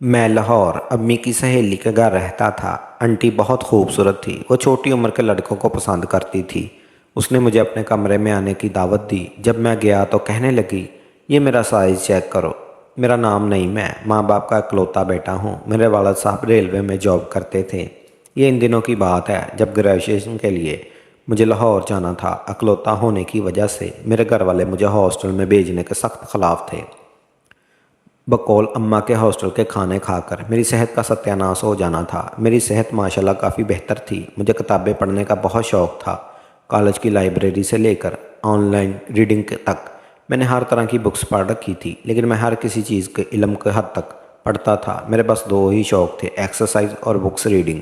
मैं लाहौर अम्मी की सहेली के घर रहता था। आंटी बहुत खूबसूरत थी। वो छोटी उम्र के लड़कों को पसंद करती थी। उसने मुझे अपने कमरे में आने की दावत दी। जब मैं गया तो कहने लगी, ये मेरा साइज़ चेक करो। मेरा नाम नईम है, माँ बाप का इकलौता बेटा हूँ। मेरे वालिद साहब रेलवे में जॉब करते थे। ये इन दिनों की बात है जब ग्रेजुएशन के लिए मुझे लाहौर जाना था। इकलौता होने की वजह से मेरे घर वाले मुझे हॉस्टल में भेजने के सख्त खिलाफ थे। बकौल अम्मा के हॉस्टल के खाने खाकर मेरी सेहत का सत्यानाश हो जाना था। मेरी सेहत माशाल्लाह काफ़ी बेहतर थी। मुझे किताबें पढ़ने का बहुत शौक़ था। कॉलेज की लाइब्रेरी से लेकर ऑनलाइन रीडिंग तक मैंने हर तरह की बुक्स पढ़ रखी थी, लेकिन मैं हर किसी चीज़ के इल्म के हद तक पढ़ता था। मेरे पास दो ही शौक़ थे, एक्सरसाइज और बुक्स रीडिंग।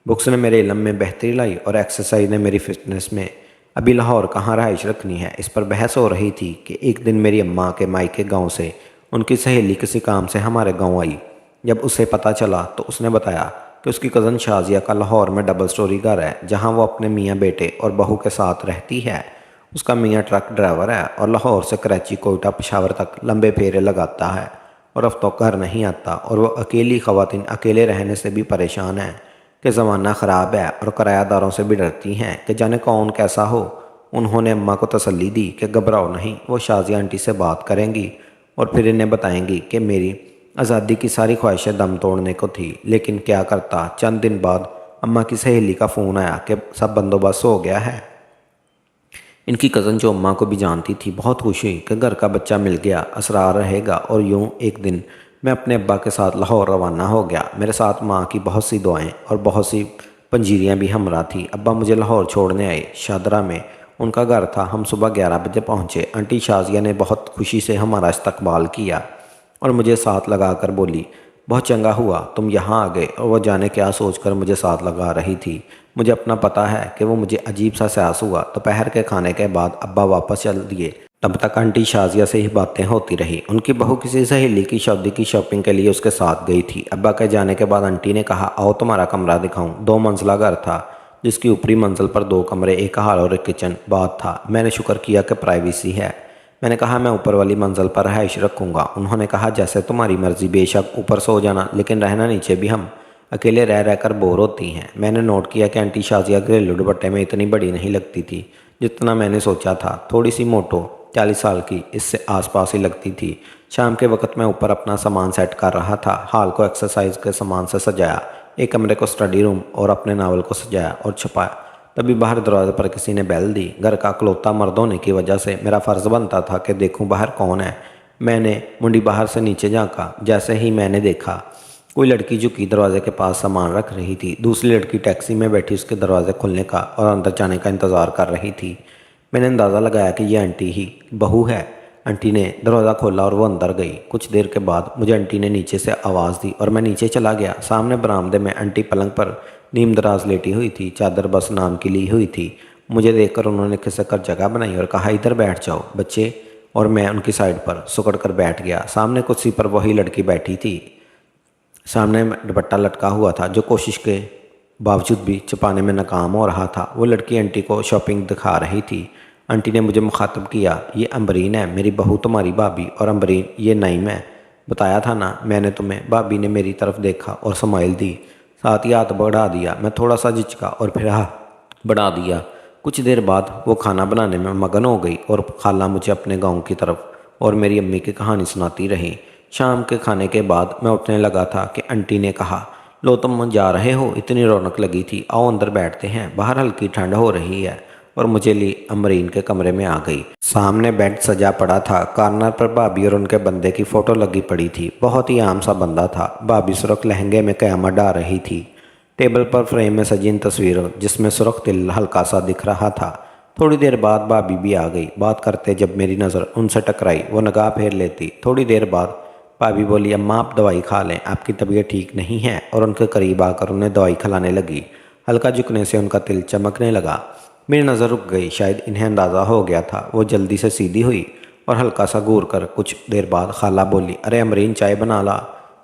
बुक्स ने मेरे इल्म में बेहतरी लाई और एक्सरसाइज ने मेरी फिटनेस में। अभी लाहौर कहाँ रहाइश रखनी है, इस पर बहस हो रही थी कि एक दिन मेरी अम्मा के मायके गांव से उनकी सहेली किसी काम से हमारे गांव आई। जब उसे पता चला तो उसने बताया कि उसकी कज़न शाजिया का लाहौर में डबल स्टोरी घर है, जहां वो अपने मियाँ बेटे और बहू के साथ रहती है। उसका मियाँ ट्रक ड्राइवर है और लाहौर से कराची, कोयटा, पेशावर तक लंबे फेरे लगाता है और हफ्तों घर नहीं आता। और वो अकेली ख़वातीन अकेले रहने से भी परेशान है कि ज़माना ख़राब है और किरायादारों से भी डरती हैं कि जाने कौन कैसा हो। उन्होंने अम्मा को तसल्ली दी कि घबराओ नहीं, वो शाजिया आंटी से बात करेंगी और फिर इन्हें बताएंगी कि मेरी आज़ादी की सारी ख्वाहिशें दम तोड़ने को थी। लेकिन क्या करता, चंद दिन बाद अम्मा की सहेली का फ़ोन आया कि सब बंदोबस्त हो गया है। इनकी कज़न, जो अम्मा को भी जानती थी, बहुत खुश हुई कि घर का बच्चा मिल गया, असरार रहेगा। और यूं एक दिन मैं अपने अब्बा के साथ लाहौर रवाना हो गया। मेरे साथ माँ की बहुत सी दुआएं और बहुत सी पंजीरियाँ भी हमरा थी। अब्बा मुझे लाहौर छोड़ने आए। शादरा में उनका घर था। हम सुबह 11 बजे पहुँचे। आंटी शाजिया ने बहुत खुशी से हमारा इस्तकबाल किया और मुझे साथ लगा कर बोली, बहुत चंगा हुआ तुम यहाँ आ गए। और वह जाने क्या सोचकर मुझे साथ लगा रही थी। मुझे अपना पता है कि वो मुझे अजीब सा एहसास हुआ। दोपहर के खाने के बाद अब्बा वापस चल दिए। तब तक आंटी शाजिया से ही बातें होती रही। उनकी बहू किसी सहेली की शादी की शॉपिंग के लिए उसके साथ गई थी। अब्बा के जाने के बाद आंटी ने कहा, आओ तुम्हारा कमरा दिखाऊं। 2 मंजिला घर था जिसकी ऊपरी मंजिल पर 2 कमरे, एक हॉल और एक किचन बाथ था। मैंने शुक्र किया कि प्राइवेसी है। मैंने कहा, मैं ऊपर वाली मंजिल पर रहाइश रखूँगा। उन्होंने कहा, जैसे तुम्हारी मर्ज़ी, बेशक ऊपर सो जाना, लेकिन रहना नीचे भी। हम अकेले रह रहकर बोर होती हैं। मैंने नोट किया कि आंटी शाजिया घरेलू दुपट्टे में इतनी बड़ी नहीं लगती थी जितना मैंने सोचा था। थोड़ी सी मोटो, 40 साल की, इससे आसपास ही लगती थी। शाम के वक्त मैं ऊपर अपना सामान सेट कर रहा था। हॉल को एक्सरसाइज के सामान से सजाया, एक कमरे को स्टडी रूम और अपने नावल को सजाया और छुपाया। तभी बाहर दरवाजे पर किसी ने बेल दी। घर का इकलौता मर्द होने की वजह से मेरा फ़र्ज़ बनता था कि देखूं बाहर कौन है। मैंने मुंडी बाहर से नीचे झांका। जैसे ही मैंने देखा, कोई लड़की झुकी दरवाजे के पास सामान रख रही थी। दूसरी लड़की टैक्सी में बैठी उसके दरवाजे खुलने का और अंदर जाने का इंतज़ार कर रही थी। मैंने अंदाज़ा लगाया कि यह आंटी ही बहू है। आंटी ने दरवाज़ा खोला और वो अंदर गई। कुछ देर के बाद मुझे आंटी ने नीचे से आवाज़ दी और मैं नीचे चला गया। सामने बरामदे में आंटी पलंग पर नीम दराज लेटी हुई थी, चादर बस नाम की ली हुई थी। मुझे देखकर उन्होंने खिसक कर जगह बनाई और कहा, इधर बैठ जाओ बच्चे। और मैं उनकी साइड पर सुकड़ कर बैठ गया। सामने कुर्सी पर वही लड़की बैठी थी। सामने दुपट्टा लटका हुआ था जो कोशिश के बावजूद भी छुपाने में नाकाम हो रहा था। वो लड़की आंटी को शॉपिंग दिखा रही थी। आंटी ने मुझे मुखातब किया, ये अम्बरीन है, मेरी बहू तुम्हारी भाभी, और अम्बरीन ये नईम है। बताया था ना मैंने तुम्हें। भाभी ने मेरी तरफ देखा और स्माइल दी, साथ ही हाथ बढ़ा दिया। मैं थोड़ा सा झिझका और फिर हाथ बढ़ा दिया। कुछ देर बाद वो खाना बनाने में मगन हो गई और खाला मुझे अपने गाँव की तरफ और मेरी अम्मी की कहानी सुनाती रही। शाम के खाने के बाद मैं उठने लगा था कि आंटी ने कहा, लो तुम जा रहे हो, इतनी रौनक लगी थी, आओ अंदर बैठते हैं, बाहर हल्की ठंड हो रही है। और मुझे ली अमरीन के कमरे में आ गई। सामने बेड सजा पड़ा था। कॉर्नर पर भाभी और उनके बंदे की फ़ोटो लगी पड़ी थी। बहुत ही आम सा बंदा था। भाभी सुर्ख लहंगे में क़यामत डाल रही थी। टेबल पर फ्रेम में सजी इन तस्वीरों जिसमें सुर्ख तिल हल्का सा दिख रहा था। थोड़ी देर बाद भाभी भी आ गई। बात करते जब मेरी नज़र उनसे टकराई, वो निगाह फेर लेती। थोड़ी देर बाद भाभी बोली, अम्मा आप दवाई खा लें, आपकी तबीयत ठीक नहीं है। और उनके करीब आकर उन्हें दवाई खिलाने लगी। हल्का झुकने से उनका तिल चमकने लगा। मेरी नज़र रुक गई। शायद इन्हें अंदाज़ा हो गया था। वो जल्दी से सीधी हुई और हल्का सा घूर कर कुछ देर बाद खाला बोली, अरे अमरीन चाय बना ला,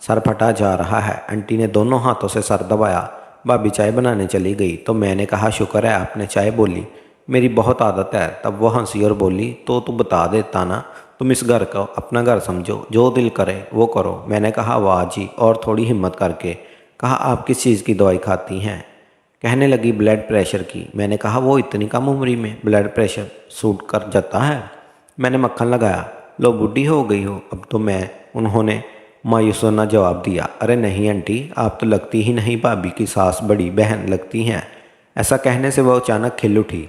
सर फटा जा रहा है। आंटी ने दोनों हाथों से सर दबाया। भाभी चाय बनाने चली गई तो मैंने कहा, शुक्र है आपने चाय बोली, मेरी बहुत आदत है। तब वो हंसी और बोली, तो तू बता देता ना, तुम इस घर को अपना घर समझो, जो दिल करे वो करो। मैंने कहा वाह जी, और थोड़ी हिम्मत करके कहा आप किस चीज़ की दवाई खाती हैं? कहने लगी ब्लड प्रेशर की। मैंने कहा वो इतनी कम उम्र में ब्लड प्रेशर सूट कर जाता है? मैंने मक्खन लगाया। लो बूढ़ी हो गई हो अब तो। उन्होंने मायूसोना जवाब दिया, अरे नहीं आंटी, आप तो लगती ही नहीं भाभी की सास बड़ी बहन लगती हैं। ऐसा कहने से वह अचानक खिल उठी।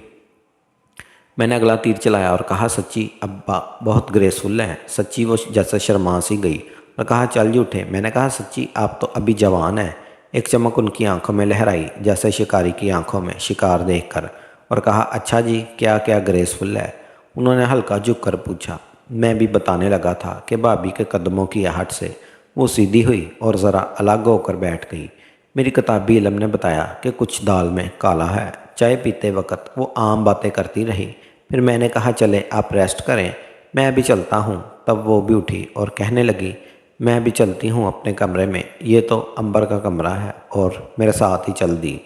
मैंने अगला तीर चलाया और कहा सच्ची अब्बा बहुत ग्रेसफुल है। सच्ची वो जैसे शर्मा सी गई और कहा चल झूठे। मैंने कहा सच्ची आप तो अभी जवान हैं। एक चमक उनकी आंखों में लहराई जैसे शिकारी की आंखों में शिकार देखकर, और कहा अच्छा जी क्या क्या ग्रेसफुल है? उन्होंने हल्का झुक कर पूछा। मैं भी बताने लगा था कि भाभी के कदमों की आहट से वो सीधी हुई और ज़रा अलग होकर बैठ गई। मेरी किताबी इल्म ने बताया कि कुछ दाल में काला है। चाय पीते वक्त वो आम बातें करती रही। फिर मैंने कहा चले आप रेस्ट करें, मैं अभी चलता हूँ। तब वो भी उठी और कहने लगी मैं भी चलती हूँ अपने कमरे में, ये तो अंबर का कमरा है, और मेरे साथ ही चल दी।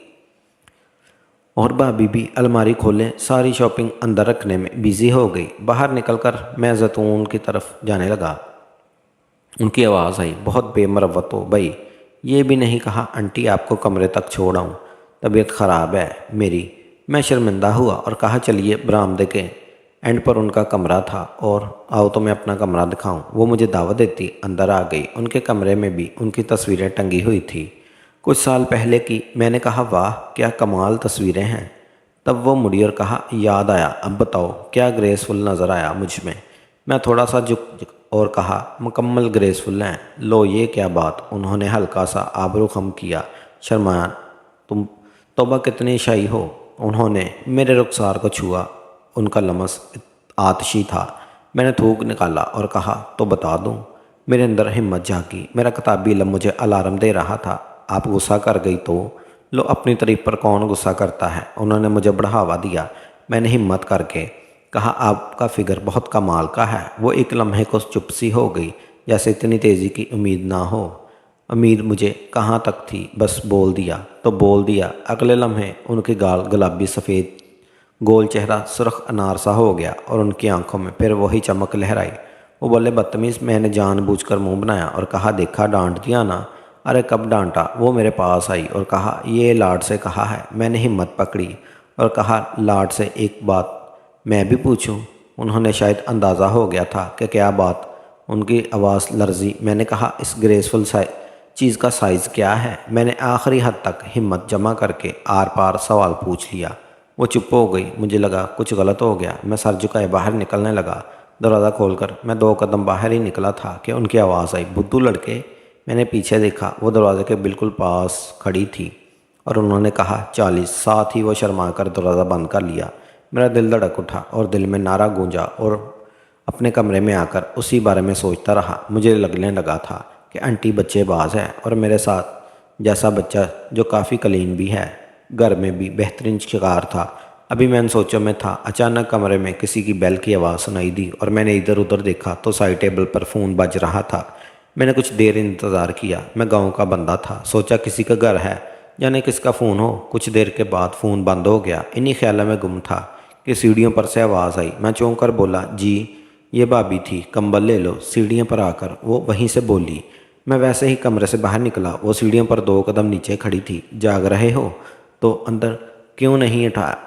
और भाभी भी अलमारी खोले सारी शॉपिंग अंदर रखने में बिजी हो गई। बाहर निकलकर मैं जैतून की तरफ जाने लगा। उनकी आवाज़ आई, बहुत बेमरवत हो भाई। ये भी नहीं कहा आंटी आपको कमरे तक छोड़ आऊँ, तबीयत ख़राब है मेरी। मैं शर्मिंदा हुआ और कहा चलिए। बरामदे के एंड पर उनका कमरा था, और आओ तो मैं अपना कमरा दिखाऊं। वो मुझे दावत देती अंदर आ गई। उनके कमरे में भी उनकी तस्वीरें टंगी हुई थी, कुछ साल पहले की। मैंने कहा वाह क्या कमाल तस्वीरें हैं। तब वो मुड़ी और कहा याद आया, अब बताओ क्या ग्रेसफुल नज़र आया मुझ में? मैं थोड़ा सा झुक और कहा मुकम्मल ग्रेसफुल हैं। लो ये क्या बात? उन्होंने हल्का सा आबरू खम किया, शर्माया। तुम तौबा कितनी शाही हो। उन्होंने मेरे रुखसार को छुआ। उनका लमस आतशी था। मैंने थूक निकाला और कहा तो बता दूं। मेरे अंदर हिम्मत जागी। मेरा किताबी इल्म मुझे अलार्म दे रहा था। आप गुस्सा कर गई तो? लो अपनी तारीफ पर कौन गुस्सा करता है? उन्होंने मुझे बढ़ावा दिया। मैंने हिम्मत करके कहा आपका फिगर बहुत कमाल का है। वो एक लम्हे को चुप सी हो गई, जैसे इतनी तेज़ी की उम्मीद ना हो। उम्मीद मुझे कहाँ तक थी, बस बोल दिया तो बोल दिया। अगले लम्हे उनके गाल गुलाबी सफ़ेद, गोल चेहरा सुर्ख अनार सा हो गया, और उनकी आंखों में फिर वही चमक लहराई। वो बोले बदतमीज़। मैंने जानबूझकर मुंह बनाया और कहा देखा डांट दिया ना। अरे कब डांटा? वो मेरे पास आई और कहा ये लाड से कहा है। मैंने हिम्मत पकड़ी और कहा लाड से एक बात मैं भी पूछूं? उन्होंने शायद अंदाज़ा हो गया था कि क्या बात। उनकी आवाज़ लर्जी। मैंने कहा इस ग्रेसफुल चीज़ का साइज़ क्या है? मैंने आखिरी हद तक हिम्मत जमा करके आर पार सवाल पूछ लिया। वो चुप हो गई। मुझे लगा कुछ गलत हो गया। मैं सर झुकाए बाहर निकलने लगा। दरवाज़ा खोलकर मैं 2 कदम बाहर ही निकला था कि उनकी आवाज़ आई, बुद्धू लड़के। मैंने पीछे देखा। वो दरवाजे के बिल्कुल पास खड़ी थी और उन्होंने कहा 40। साथ ही वो शर्मा कर दरवाज़ा बंद कर लिया। मेरा दिल धड़क उठा और दिल में नारा गूंजा, और अपने कमरे में आकर उसी बारे में सोचता रहा। मुझे लगने लगा था कि आंटी बच्चेबाज है, और मेरे साथ जैसा बच्चा जो काफ़ी कलीन भी है, घर में भी बेहतरीन शिकार था। अभी मैं इन सोचों में था, अचानक कमरे में किसी की बेल की आवाज़ सुनाई दी, और मैंने इधर उधर देखा तो साइड टेबल पर फ़ोन बज रहा था। मैंने कुछ देर इंतज़ार किया। मैं गांव का बंदा था, सोचा किसी का घर है, जाने किसका फ़ोन हो। कुछ देर के बाद फ़ोन बंद हो गया। इन्हीं ख्यालों में गुम था कि सीढ़ियों पर से आवाज़ आई। मैं चौंक कर बोला जी। ये भाभी थी, कंबल ले लो। सीढ़ियों पर आकर वो वहीं से बोली। मैं वैसे ही कमरे से बाहर निकला। वो सीढ़ियों पर 2 कदम नीचे खड़ी थी। जाग रहे हो तो अंदर क्यों नहीं उठाया?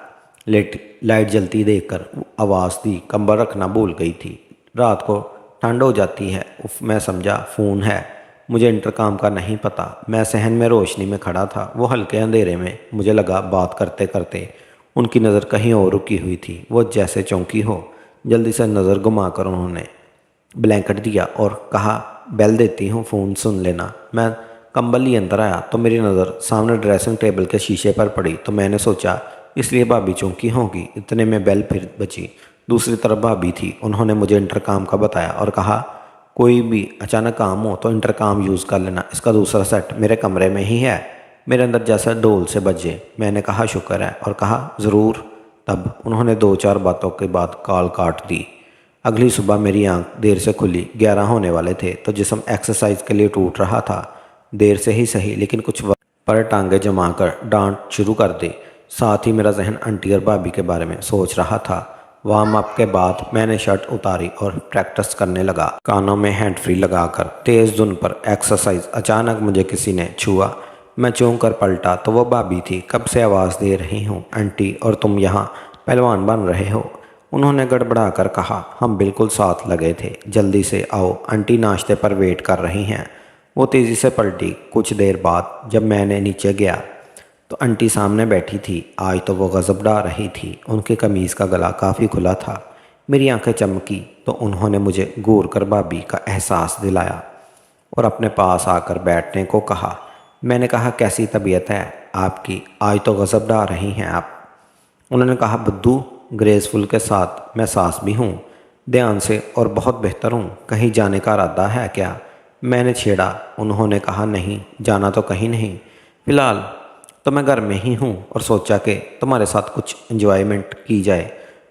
लाइट जलती देखकर आवाज़ दी। कंबल रखना भूल गई थी। रात को ठंड हो जाती है। उफ, मैं समझा फ़ोन है। मुझे इंटरकॉम का नहीं पता। मैं सहन में रोशनी में खड़ा था। वो हल्के अंधेरे में मुझे लगा बात करते करते उनकी नज़र कहीं और रुकी हुई थी। वो जैसे चौंकी हो। जल्दी से नज़र घुमाकर उन्होंने ब्लैंकेट दिया और कहा बेल देती हूँ, फ़ोन सुन लेना। मैं कंबल ही अंदर आया तो मेरी नज़र सामने ड्रेसिंग टेबल के शीशे पर पड़ी, तो मैंने सोचा इसलिए भाभी चौंकी होगी। इतने में बेल फिर बची। दूसरी तरफ भाभी थी। उन्होंने मुझे इंटरकॉम का बताया और कहा कोई भी अचानक काम हो तो इंटरकॉम यूज़ कर लेना, इसका दूसरा सेट मेरे कमरे में ही है। मेरे अंदर जैसा ढोल से बजे। मैंने कहा शुक्र है, और कहा ज़रूर। तब उन्होंने 2-4 बातों के बाद कॉल काट दी। अगली सुबह मेरी आंख देर से खुली। 11 होने वाले थे तो जिस्म एक्सरसाइज के लिए टूट रहा था। देर से ही सही, लेकिन कुछ वक्त पर टांगे जमा कर डांट शुरू कर दी। साथ ही मेरा जहन आंटी और भाभी के बारे में सोच रहा था। वार्म अप के बाद मैंने शर्ट उतारी और प्रैक्टिस करने लगा, कानों में हैंड फ्री लगाकर तेज़ धुन पर एक्सरसाइज। अचानक मुझे किसी ने छुआ। मैं चौंक कर पलटा तो वो भाभी थी। कब से आवाज़ दे रही हूँ आंटी, और तुम यहाँ पहलवान बन रहे हो? उन्होंने गड़बड़ा कर कहा। हम बिल्कुल साथ लगे थे। जल्दी से आओ, आंटी नाश्ते पर वेट कर रही हैं। वो तेज़ी से पलटी। कुछ देर बाद जब मैंने नीचे गया तो आंटी सामने बैठी थी। आज तो वो गज़बड़ा रही थी। उनके कमीज़ का गला काफ़ी खुला था। मेरी आंखें चमकी तो उन्होंने मुझे घूर कर भाभी का एहसास दिलाया और अपने पास आकर बैठने को कहा। मैंने कहा, कैसी तबीयत है आपकी? आज तो गज़बड़ा रही हैं आप। उन्होंने कहा, बुद्धू ग्रेसफुल के साथ मैं सास भी हूँ, ध्यान से और बहुत बेहतर हूँ। कहीं जाने का इरादा है क्या? मैंने छेड़ा। उन्होंने कहा, नहीं, जाना तो कहीं नहीं, फ़िलहाल तो मैं घर में ही हूँ और सोचा कि तुम्हारे साथ कुछ एंजॉयमेंट की जाए।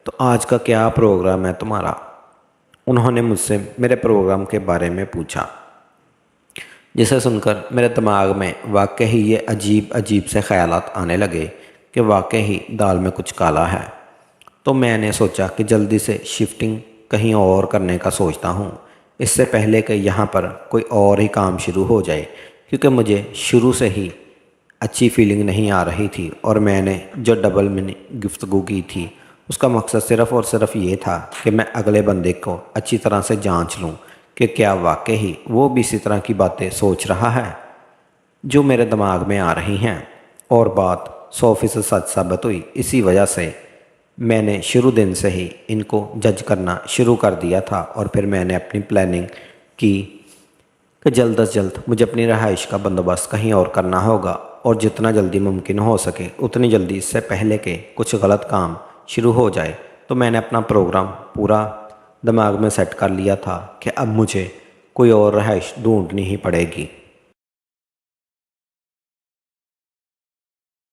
तो आज का क्या प्रोग्राम है तुम्हारा? उन्होंने मुझसे मेरे प्रोग्राम के बारे में पूछा, जिसे सुनकर मेरे दिमाग में वाकई ही ये अजीब अजीब से ख्यालात आने लगे कि वाकई ही दाल में कुछ काला है। तो मैंने सोचा कि जल्दी से शिफ्टिंग कहीं और करने का सोचता हूँ, इससे पहले कि यहाँ पर कोई और ही काम शुरू हो जाए, क्योंकि मुझे शुरू से ही अच्छी फीलिंग नहीं आ रही थी। और मैंने जो डबल मीनिंग गुफ्तगू की थी उसका मकसद सिर्फ़ और सिर्फ ये था कि मैं अगले बंदे को अच्छी तरह से जांच लूँ कि क्या वाकई ही वो भी इसी तरह की बातें सोच रहा है जो मेरे दिमाग में आ रही हैं। और बात 100% सच साबित हुई। इसी वजह से मैंने शुरू दिन से ही इनको जज करना शुरू कर दिया था। और फिर मैंने अपनी प्लानिंग की कि जल्द अज जल्द मुझे अपनी रहाइश का बंदोबस्त कहीं और करना होगा, और जितना जल्दी मुमकिन हो सके उतनी जल्दी, इससे पहले कि कुछ गलत काम शुरू हो जाए। तो मैंने अपना प्रोग्राम पूरा दिमाग में सेट कर लिया था कि अब मुझे कोई और रहाइश ढूंढनी ही पड़ेगी।